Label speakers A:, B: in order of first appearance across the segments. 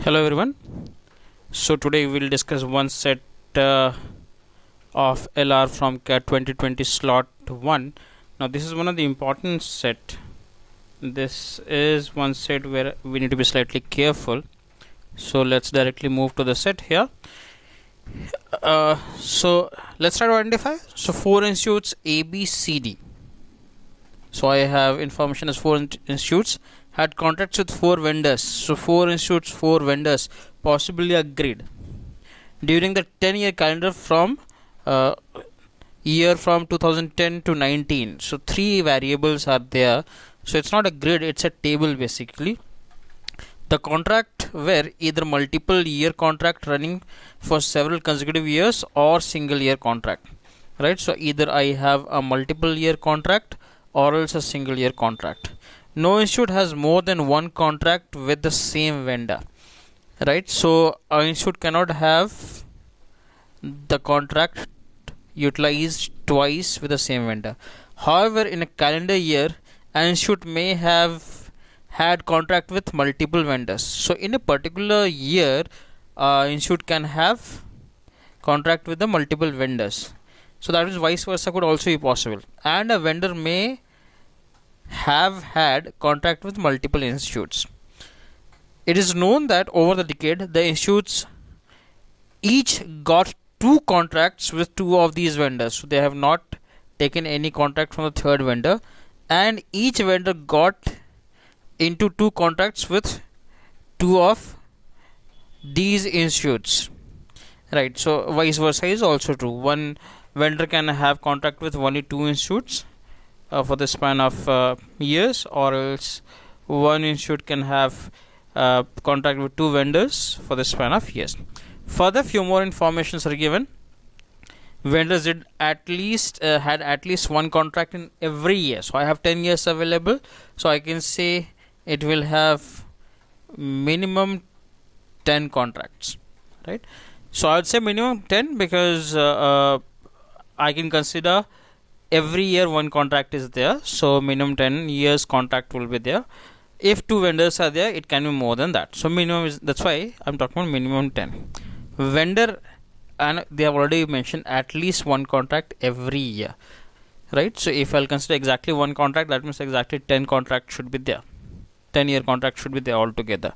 A: Hello everyone. So today we'll discuss one set of LR from CAT 2020 slot 1. Now this is one of the important set. This is one set where we need to be slightly careful. So let's directly move to the set here. So let's try to identify. So 4 institutes A, B, C, D. So I have information as 4 institutes had contracts with 4 vendors. So 4 institutes, 4 vendors possibly agreed during the 10-year calendar from year from 2010 to 19. So 3 variables are there. So it's not a grid, it's a table basically. The contract were either multiple year contract running for several consecutive years or single year contract, right? So either I have a multiple year contract or else a single year contract. No institute has more than one contract with the same vendor, right? So an institute cannot have the contract utilized twice with the same vendor. However, in a calendar year, an institute may have had contract with multiple vendors. So in a particular year, institute can have contract with the multiple vendors. So that is vice versa could also be possible. And a vendor may have had contract with multiple institutes. It is known that over the decade, the institutes each got 2 contracts with 2 of these vendors. So they have not taken any contract from the third vendor, and each vendor got into 2 contracts with 2 of these institutes, right? So vice versa is also true. One vendor can have contract with only 2 institutes for the span of years, or else one institute can have contract with 2 vendors for the span of years. Further, few more informations are given. Vendors did at least had at least one contract in every year. So I have 10 years available. So I can say it will have minimum 10 contracts, right? So I would say minimum 10 because I can consider every year one contract is there. So minimum 10 years contract will be there. If 2 vendors are there, it can be more than that. So minimum is, that's why I'm talking about minimum 10. Vendor, and they have already mentioned at least one contract every year, right? So if I'll consider exactly one contract, that means exactly 10 contracts should be there. 10-year contract should be there altogether.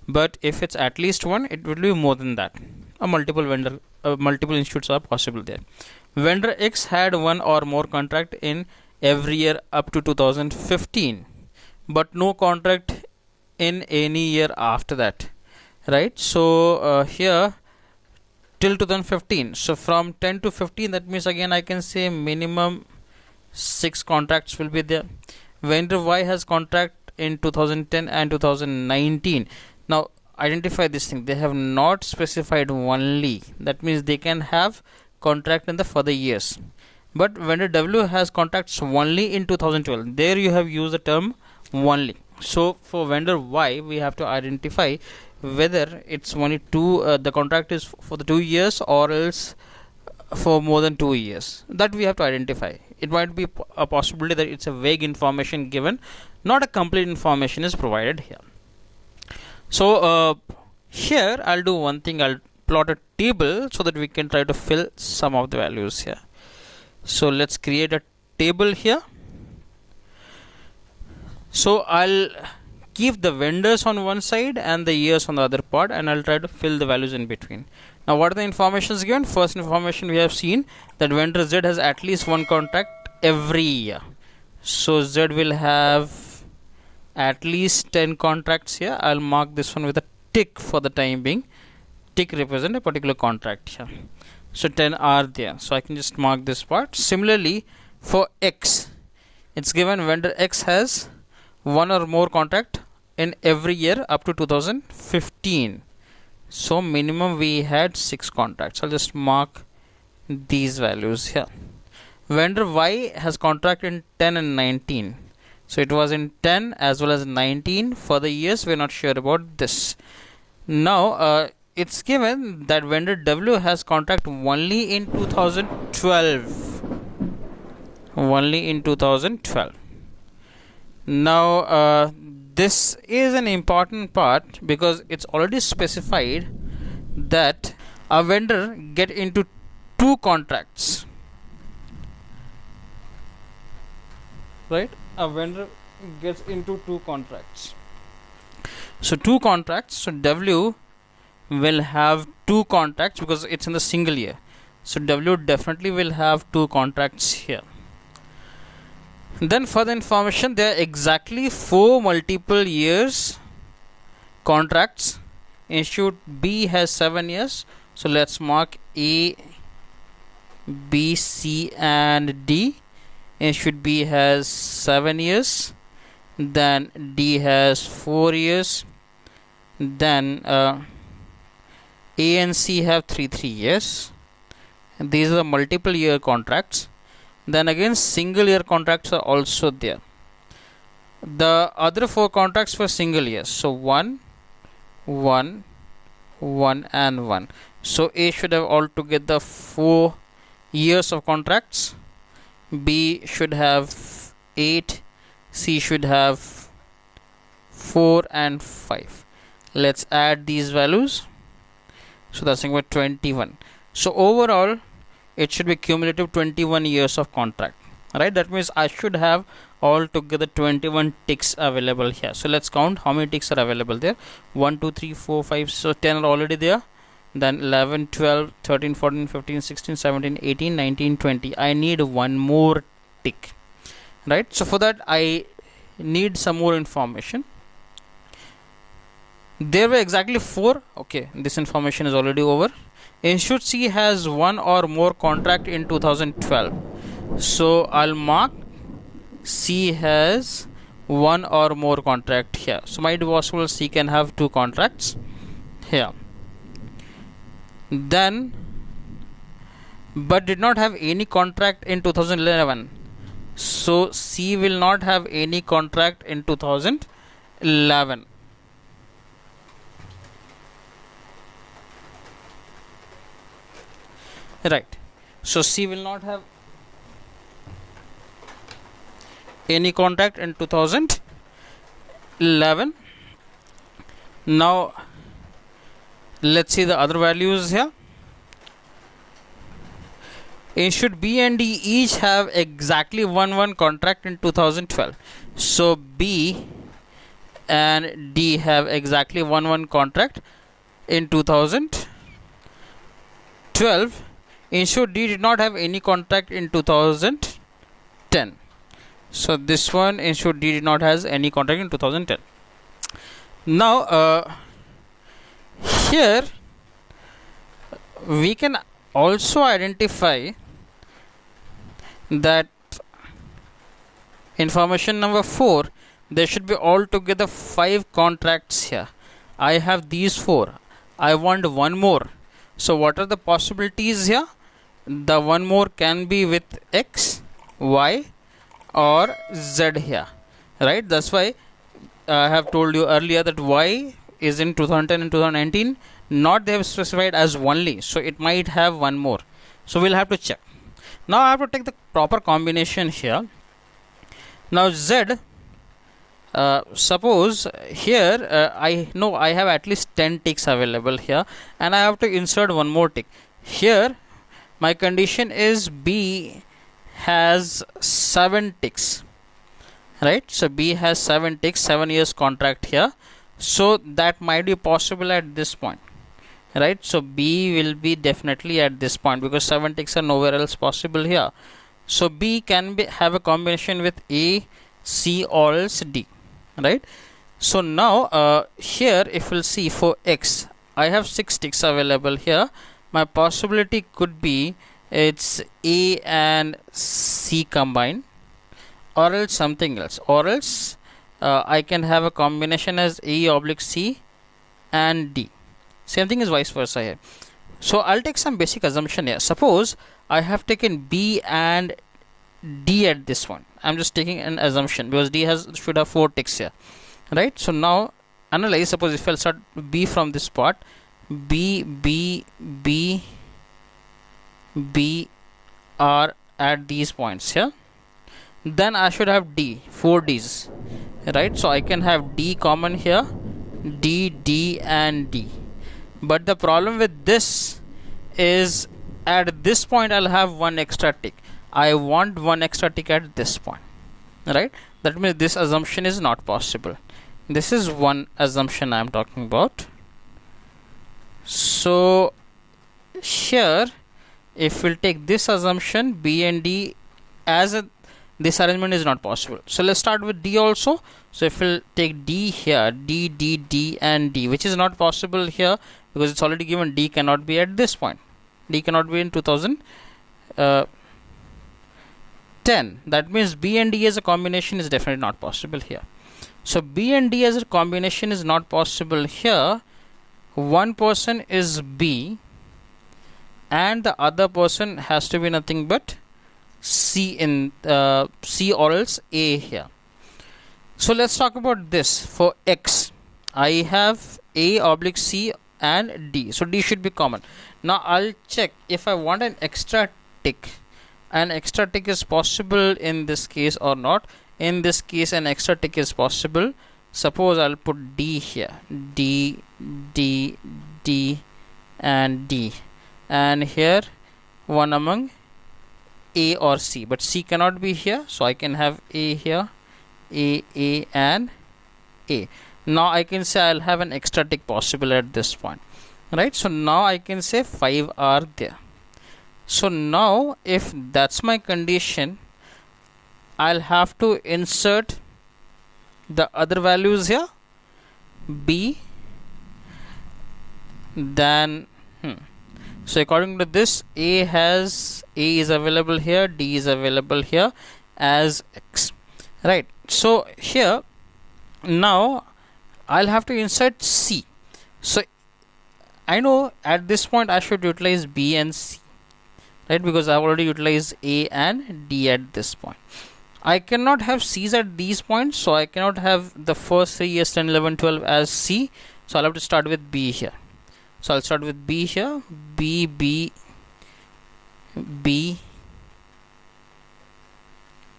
A: But if it's at least one, it will be more than that. A multiple vendor, multiple institutes are possible there. Vendor X had one or more contract in every year up to 2015, but no contract in any year after that, right? So here till 2015. So from 10 to 15, that means again I can say minimum 6 contracts will be there. Vendor Y has contract in 2010 and 2019. Now identify this thing. They have not specified only. That means they can have contract in the further years. But vendor W has contracts only in 2012. There you have used the term only. So for vendor Y, we have to identify whether it's only 2, the contract is for the 2 years or else for more than 2 years. That we have to identify. It might be a possibility that it's a vague information given, not a complete information is provided here. So here I'll do one thing. I'll plot a table so that we can try to fill some of the values here. So let's create a table here. So I'll keep the vendors on one side and the years on the other part, and I'll try to fill the values in between. Now what are the informations given? First information, we have seen that vendor Z has at least one contract every year. So Z will have at least 10 contracts here. I'll mark this one with a tick for the time being. Tick represent a particular contract here. So 10 are there. So I can just mark this part. Similarly, for X, it's given vendor X has one or more contract in every year up to 2015. So minimum we had 6 contracts. I'll just mark these values here. Vendor Y has contract in 10 and 19. So it was in 10 as well as 19. For the years, we're not sure about this. Now it's given that vendor W has contract only in 2012. Only in 2012. Now this is an important part because it's already specified that a vendor get into two contracts, right? A vendor gets into two contracts. So two contracts. So W will have two contracts because it's in the single year. So W definitely will have two contracts here. Then for the information, there are exactly 4 multiple years contracts. Institute B has 7 years. So let's mark A, B, C and D. Institute B has 7 years. Then D has 4 years. Then A and C have 3 years. And these are the multiple year contracts. Then again single year contracts are also there. The other 4 contracts were single years. So 1, 1, 1 and 1. So A should have altogether 4 years of contracts. B should have 8. C should have 4 and 5. Let's add these values. So that's equal to 21. So overall it should be cumulative 21 years of contract, right? That means I should have altogether 21 ticks available here. So let's count how many ticks are available there. 1 2 3 4 5, so 10 are already there. Then 11 12 13 14 15 16 17 18 19 20. I need one more tick, right? So for that I need some more information. There were exactly 4. Okay, this information is already over. Institute C has one or more contract in 2012. So I'll mark C has one or more contract here. So might be possible C can have 2 contracts here. Then but did not have any contract in 2011. So C will not have any contract in 2011. Right. So C will not have any contract in 2011. Now let's see the other values here. Institute B and D each have exactly one contract in 2012. So B and D have exactly one contract in 2012. Institute D did not have any contract in 2010. So this one, Institute D did not has any contract in 2010. Now here we can also identify that information number 4, there should be altogether 5 contracts here. I have these 4. I want one more. So what are the possibilities here? The one more can be with X, Y or Z here, right? That's why I have told you earlier that Y is in 2010 and 2019. Not they have specified as only, so it might have one more. So we'll have to check. Now I have to take the proper combination here. Now Z, suppose here I know I have at least 10 ticks available here, and I have to insert one more tick. Here my condition is B has 7 ticks, right? So B has 7 ticks, 7 years contract here. So that might be possible at this point, right? So B will be definitely at this point because 7 ticks are nowhere else possible here. So B can be have a combination with A, C or else D, right? So now here if we'll see for X, I have 6 ticks available here. My possibility could be it's A and C combined, or else something else, or else I can have a combination as A oblique C and D. Same thing is vice versa here. So I'll take some basic assumption here. Suppose I have taken B and D at this one. I'm just taking an assumption because D should have 4 ticks here, right? So now analyze. Suppose if I'll start B from this spot, B, B, B, B are at these points here. Then I should have D, 4 Ds, right? So I can have D common here, D, D and D. But the problem with this is at this point I'll have one extra tick. I want one extra tick at this point, right? That means this assumption is not possible. This is one assumption I am talking about. So here if we'll take this assumption, B and D as a, this arrangement is not possible. So let's start with D also. So if we'll take D here, D, D, D and D, which is not possible here because it's already given D cannot be at this point. D cannot be in 2010. That means B and D as a combination is definitely not possible here. So B and D as a combination is not possible here. One person is B and the other person has to be nothing but C in C or else A here. So let's talk about this. For X, I have A oblique C and D. So D should be common. Now I'll check if I want an extra tick. An extra tick is possible in this case or not. In this case an extra tick is possible. Suppose I'll put D here. D, D, D and D. And here one among A or C. But C cannot be here. So I can have A here. A and A. Now I can say I'll have an extra tick possible at this point, right? So now I can say 5 are there. So now if that's my condition, I'll have to insert the other values here, B, then so according to this, A is available here, D is available here as X, right? So here now I'll have to insert C. So I know at this point I should utilize B and C, right? Because I've already utilized A and D at this point. I cannot have C's at these points, so I cannot have the first 3 years 10, 11, 12 as C. So I'll have to start with B here. So I'll start with B here, B, B, B,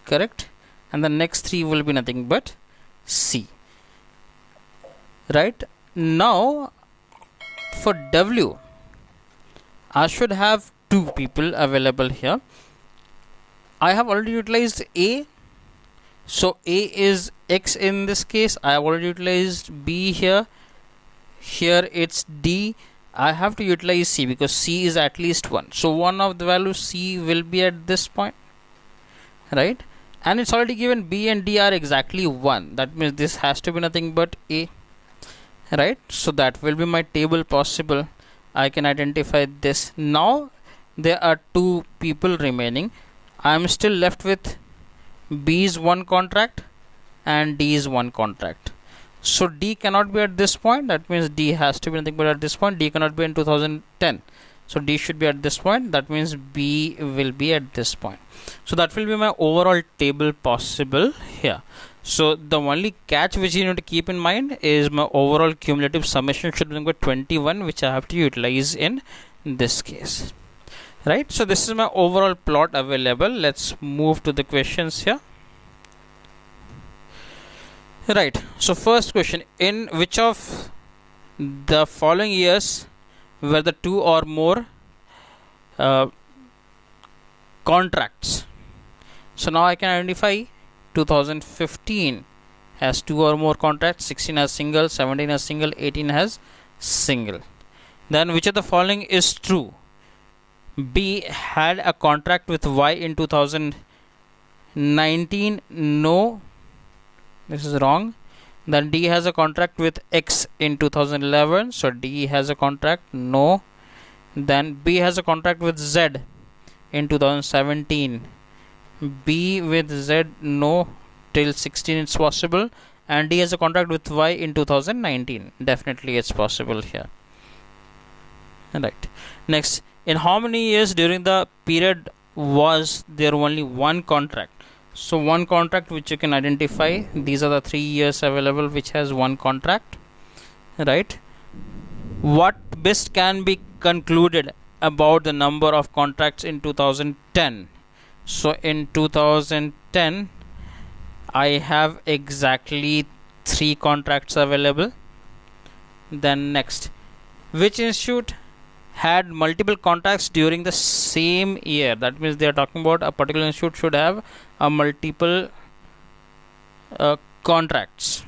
A: correct? And the next 3 will be nothing but C, right? Now for W, I should have 2 people available here. I have already utilized A, so A is X in this case. I have already utilized B here. Here it's D. I have to utilize C because C is at least 1. So one of the values C will be at this point, right? And it's already given B and D are exactly 1. That means this has to be nothing but A, right? So that will be my table possible. I can identify this. Now there are 2 people remaining. I am still left with B's 1 contract and D's 1 contract. So D cannot be at this point. That means D has to be nothing but at this point. D cannot be in 2010. So D should be at this point. That means B will be at this point. So that will be my overall table possible here. So the only catch which you need to keep in mind is my overall cumulative summation should be 21, which I have to utilize in this case, right? So this is my overall plot available. Let's move to the questions here. Right, so first question, in which of the following years were the 2 or more contracts? So now I can identify 2015 has 2 or more contracts, 16 has single, 17 has single, 18 has single. Then which of the following is true? B had a contract with Y in 2019. No, this is wrong. Then D has a contract with X in 2011. So D has a contract. No. Then B has a contract with Z in 2017. B with Z, no. Till 16 it's possible. And D has a contract with Y in 2019. Definitely it's possible here. Right. Next, in how many years during the period was there only one contract? So one contract which you can identify. These are the 3 years available which has one contract, right? What best can be concluded about the number of contracts in 2010? So in 2010 I have exactly 3 contracts available. Then next, which institute had multiple contracts during the same year? That means they are talking about a particular institute should have a multiple contracts.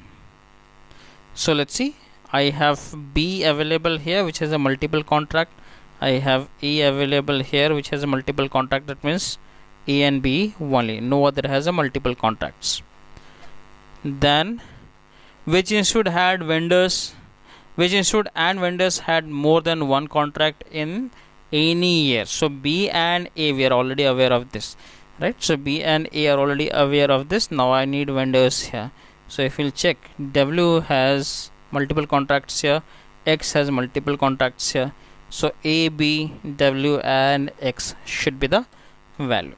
A: So let's see, I have B available here which has a multiple contract. I have A available here which has a multiple contract. That means A and B only, no other has a multiple contracts. Then which institute had vendors, which institute and vendors had more than one contract in any year? So B and A, we are already aware of this, right? So B and A are already aware of this. Now I need vendors here. So if we'll check, W has multiple contracts here, X has multiple contracts here. So A, B, W and X should be the value.